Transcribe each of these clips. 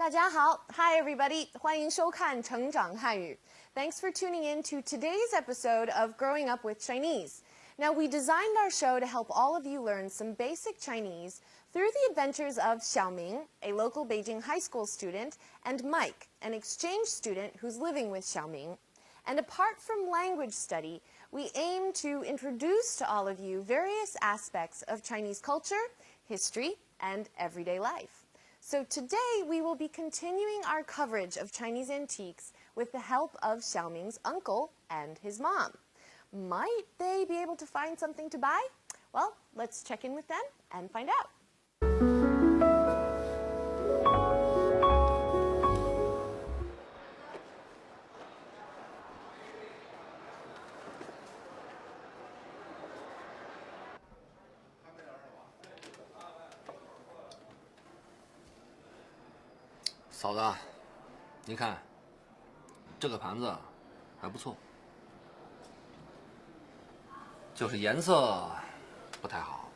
大家好 ，Hi everybody， 欢迎收看成长汉语。Thanks for tuning in to today's episode of Growing Up with Chinese. Now, we designed our show to help all of you learn some basic Chinese through the adventures of Xiaoming, a local Beijing high school student, and Mike, an exchange student who's living with Xiaoming. And apart from language study, we aim to introduce to all of you various aspects of Chinese culture, history, and everyday life. So today we will be continuing our coverage of Chinese antiques with the help of Xiaoming's uncle and his mom. Might they be able to find something to buy? Well, let's check in with them and find out. 嫂子，您看，这个盘子还不错，就是颜色不太好。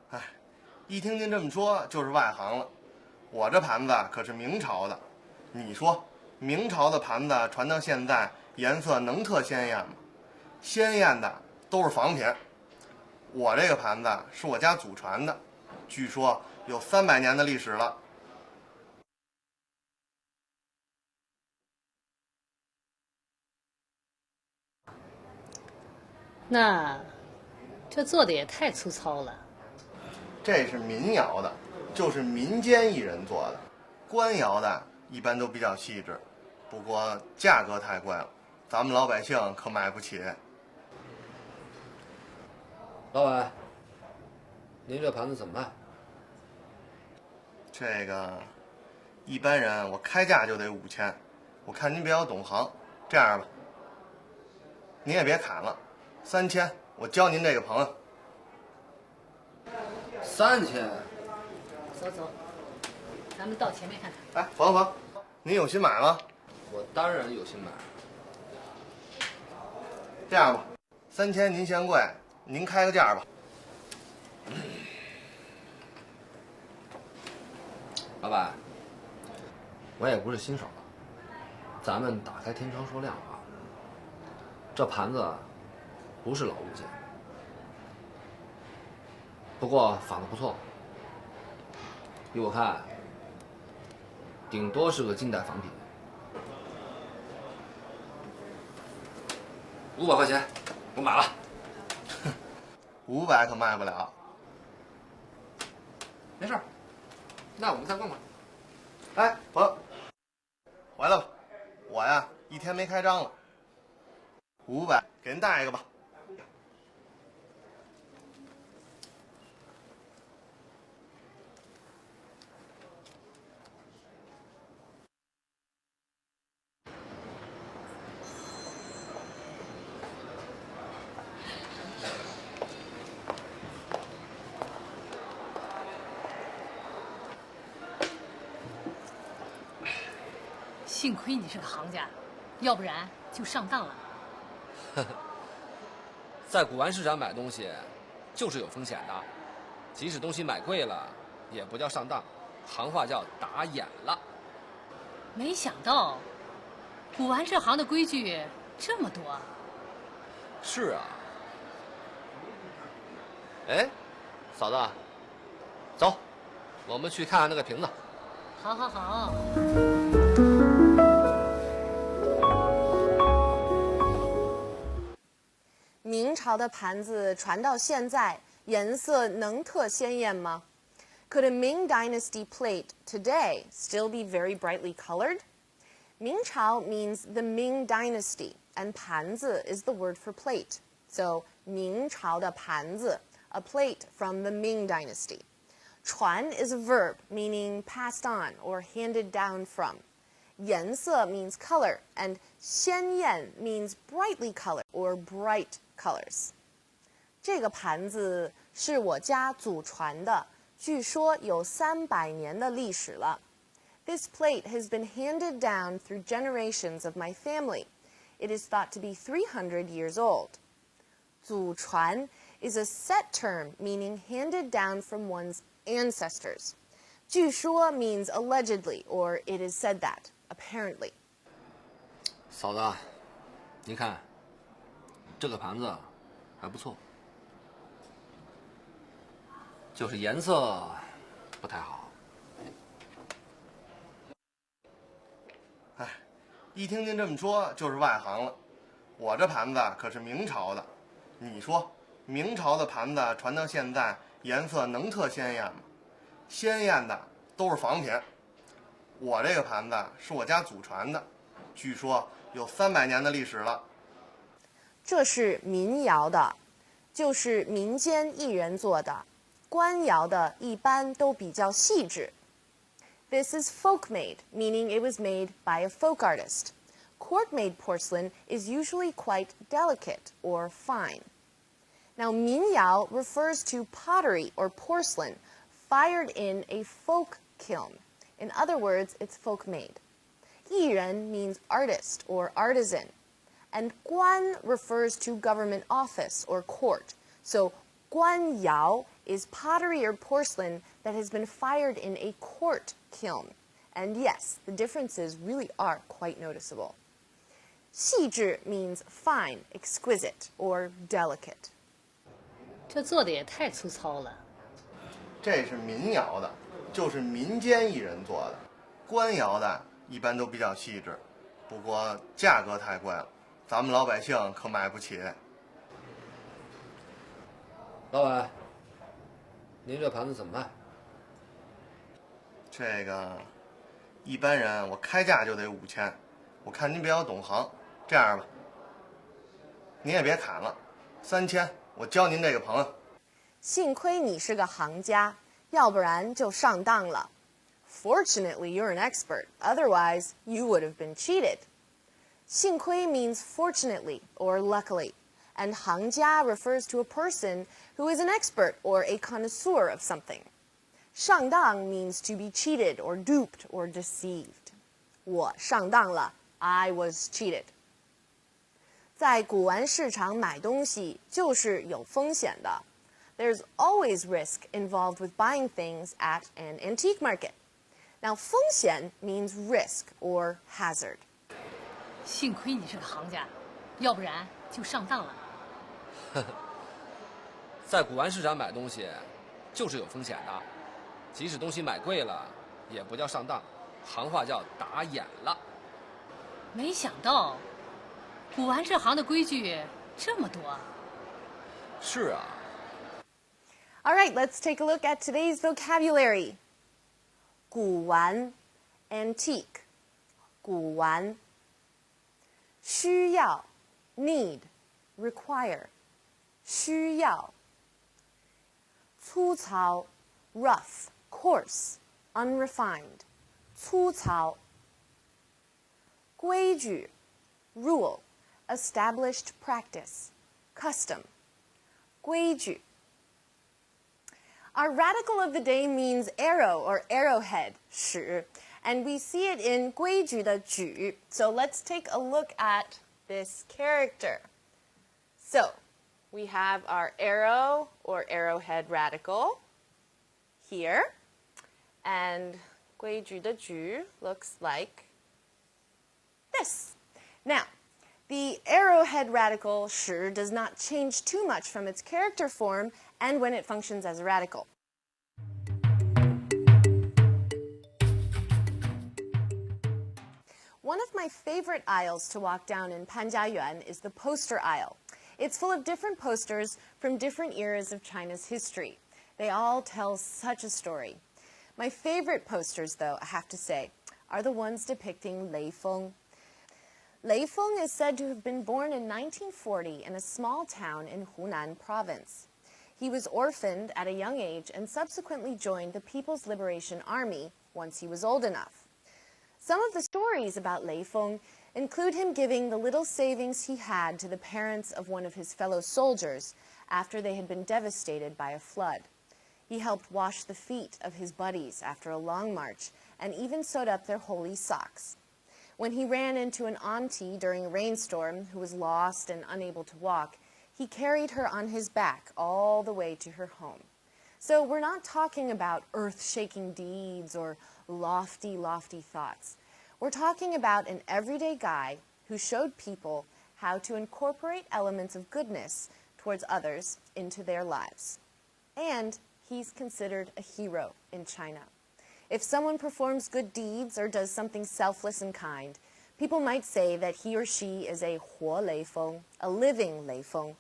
哎，一听您这么说，就是外行了。我这盘子可是明朝的，你说明朝的盘子传到现在，颜色能特鲜艳吗？鲜艳的都是仿品。我这个盘子是我家祖传的，据说有300年的历史了。那这做的也太粗糙了。这是民窑的，就是民间艺人做的。官窑的一般都比较细致，不过价格太贵了，咱们老百姓可买不起。老板，您这盘子怎么卖？这个一般人我开价就得5000，我看您比较懂行，这样吧，您也别砍了，3000，我交您这个朋友。3000。走走，咱们到前面看看。哎，冯，您有心买吗？我当然有心买。这样吧，3000您嫌贵，您开个价吧。老板，我也不是新手了，咱们打开天窗说亮话。这盘子不是老物件，不过仿的不错。依我看，顶多是个近代仿品。500块钱，我买了。500可卖不了。没事儿，那我们再逛逛。哎，冯，回来吧，我呀一天没开张了。500，给您带一个吧。幸亏你是个行家，要不然就上当了。在古玩市场买东西，就是有风险的。即使东西买贵了，也不叫上当，行话叫打眼了。没想到，古玩这行的规矩这么多。是啊。哎，嫂子，走，我们去看看那个瓶子。好好好。明朝的盘子传到现在，颜色能特鲜艳吗？ Could a Ming Dynasty plate today still be very brightly colored? 明朝 means the Ming Dynasty, and 盘子 is the word for plate. So 明朝的盘子, a plate from the Ming Dynasty. 传 is a verb meaning passed on or handed down from. 颜色 means color, and 鲜艳 means brightly colored or bright colors. 这个盘子是我家祖传的，据说有300年的历史了。This plate has been handed down through generations of my family. It is thought to be 300 years old. 祖传 is a set term meaning handed down from one's ancestors. 据说 means allegedly, or it is said that, apparently. 嫂子，您看，这个盘子还不错，就是颜色不太好。哎，一听您这么说，就是外行了。我这盘子可是明朝的，你说明朝的盘子传到现在，颜色能特鲜艳吗？鲜艳的都是仿品。我这个盘子是我家祖传的，据说有300年的历史了。这是民窑的，就是民间艺人做的。官窑的一般都比较细致。This is folk-made, meaning it was made by a folk artist. Court-made porcelain is usually quite delicate or fine. Now, 民窑 refers to pottery or porcelain fired in a folk kiln. In other words, it's folk-made. 艺人 means artist or artisan. And 官 refers to government office or court. So 官窑 is pottery or porcelain that has been fired in a court kiln. And yes, the differences really are quite noticeable. 细致 means fine, exquisite, or delicate. 这做的也太粗糙了。这是民窑的，就是民间艺人做的。官窑的一般都比较细致，不过价格太贵了，咱们老百姓可买不起。老板，您这盘子怎么卖？这个一般人我开价就得5000，我看您比较懂行，这样吧，您也别砍了，3000，我交您这个朋友。幸亏你是个行家，要不然就上当了。Fortunately, you're an expert. Otherwise, you would have been cheated. 幸亏 means fortunately or luckily, and 行家 refers to a person who is an expert or a connoisseur of something. 上当 means to be cheated or duped or deceived. 我上当了 I was cheated. 在古玩市场买东西就是有风险的。There's always risk involved with buying things at an antique market. Now, 风险 means risk or hazard. 幸亏你是个行家，要不然就上当了。在古玩市场买东西，就是有风险的。即使东西买贵了，也不叫上当，行话叫打眼了。没想到，古玩这行的规矩这么多。是啊。All right, let's take a look at today's vocabulary. 古玩 antique 古玩需要 need require 需要粗糙 rough coarse unrefined 粗糙规矩 rule established practice custom 规矩Our radical of the day means arrow or arrowhead, 使, and we see it in 规矩的矩. So let's take a look at this character. So we have our arrow or arrowhead radical here, and 规矩的矩 looks like this. Now, the arrowhead radical 使 does not change too much from its character form and when it functions as a radical. One of my favorite aisles to walk down in Panjiayuan is the poster aisle. It's full of different posters from different eras of China's history. They all tell such a story. My favorite posters, though, I have to say, are the ones depicting Lei Feng. Lei Feng is said to have been born in 1940 in a small town in Hunan province. He was orphaned at a young age and subsequently joined the People's Liberation Army once he was old enough. Some of the stories about Lei Feng include him giving the little savings he had to the parents of one of his fellow soldiers after they had been devastated by a flood. He helped wash the feet of his buddies after a long march and even sewed up their holy socks. When he ran into an auntie during a rainstorm who was lost and unable to walk, he carried her on his back all the way to her home. So we're not talking about earth-shaking deeds or lofty, lofty thoughts. We're talking about an everyday guy who showed people how to incorporate elements of goodness towards others into their lives. And he's considered a hero in China. If someone performs good deeds or does something selfless and kind, people might say that he or she is a 活雷锋, a living 雷锋.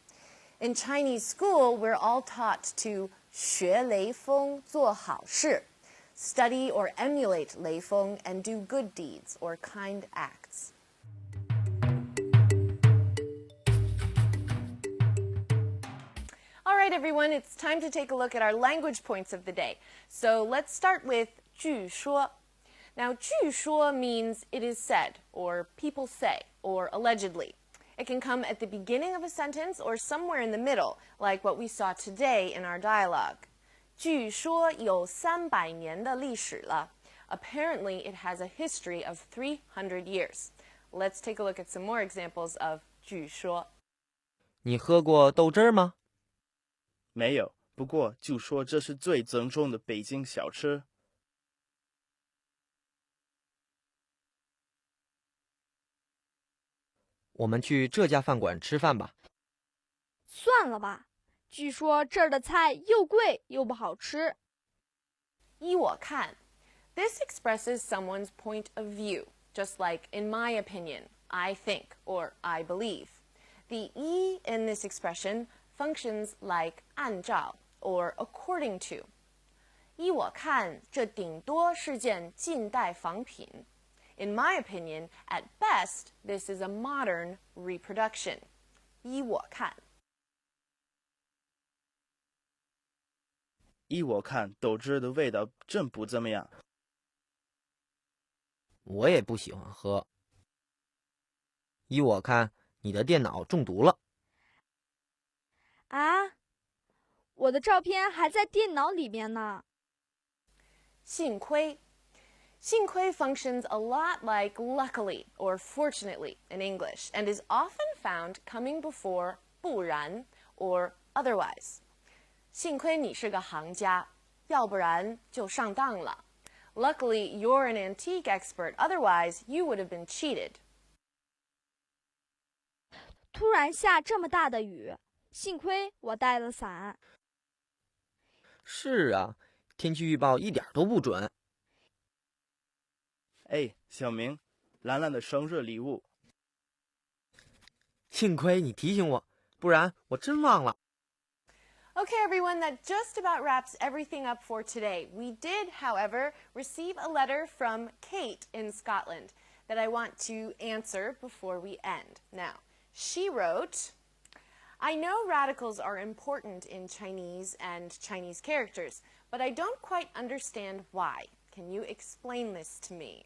In Chinese school, we're all taught to 学雷锋做好事, study or emulate 雷锋 and do good deeds or kind acts. All right, everyone, it's time to take a look at our language points of the day. So let's start with 据说. Now, 据说 means it is said, or people say, or allegedly. It can come at the beginning of a sentence or somewhere in the middle, like what we saw today in our dialogue. 据说有300年的历史了. Apparently, it has a history of 300 years. Let's take a look at some more examples of 据说. 你喝过豆汁儿吗？没有，不过就说这是最正宗的北京小吃。我们去这家饭馆吃饭吧。算了吧，据说这儿的菜又贵又不好吃。依我看, this expresses someone's point of view, just like in my opinion, I think, or I believe. The 依 in this expression functions like 按照 or according to. 依我看，这顶多是件近代仿品。In my opinion, at best, this is a modern reproduction. 依我看。依我看，豆汁的味道真不怎么样。我也不喜欢喝。依我看，你的电脑中毒了。啊，我的照片还在电脑里面呢。幸亏. 幸亏 functions a lot like luckily or fortunately in English and is often found coming before 不然 or otherwise. 幸亏你是个行家，要不然就上当了。Luckily, you're an antique expert, otherwise you would have been cheated. 突然下这么大的雨，幸亏我带了伞。是啊，天气预报一点都不准。哎，小明，兰兰的生日礼物。幸亏你提醒我，不然我真忘了。Okay, everyone, that just about wraps everything up for today. We did, however, receive a letter from Kate in Scotland that I want to answer before we end. Now, she wrote, I know radicals are important in Chinese and Chinese characters, but I don't quite understand why. Can you explain this to me?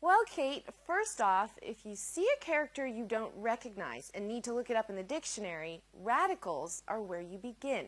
Well, Kate, first off, if you see a character you don't recognize and need to look it up in the dictionary, radicals are where you begin.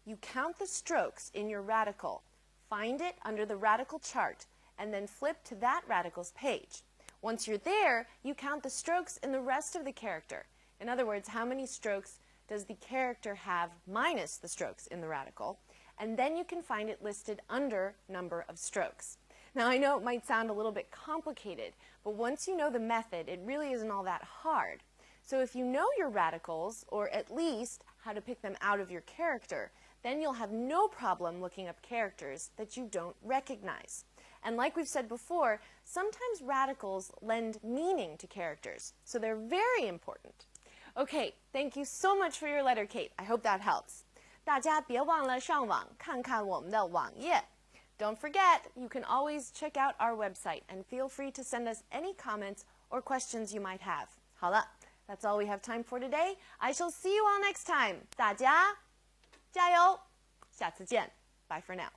You count the strokes in your radical, find it under the radical chart, and then flip to that radical's page. Once you're there, you count the strokes in the rest of the character. In other words, how many strokes does the character have minus the strokes in the radical? And then you can find it listed under number of strokes. Now, I know it might sound a little bit complicated, but once you know the method, it really isn't all that hard. So if you know your radicals, or at least how to pick them out of your character, then you'll have no problem looking up characters that you don't recognize. And like we've said before, sometimes radicals lend meaning to characters, so they're very important. Okay, thank you so much for your letter, Kate. I hope that helps. 大家别忘了上网看看我们的网页。Don't forget, you can always check out our website and feel free to send us any comments or questions you might have. 好了, that's all we have time for today. I shall see you all next time. 大家加油，下次见. Bye for now.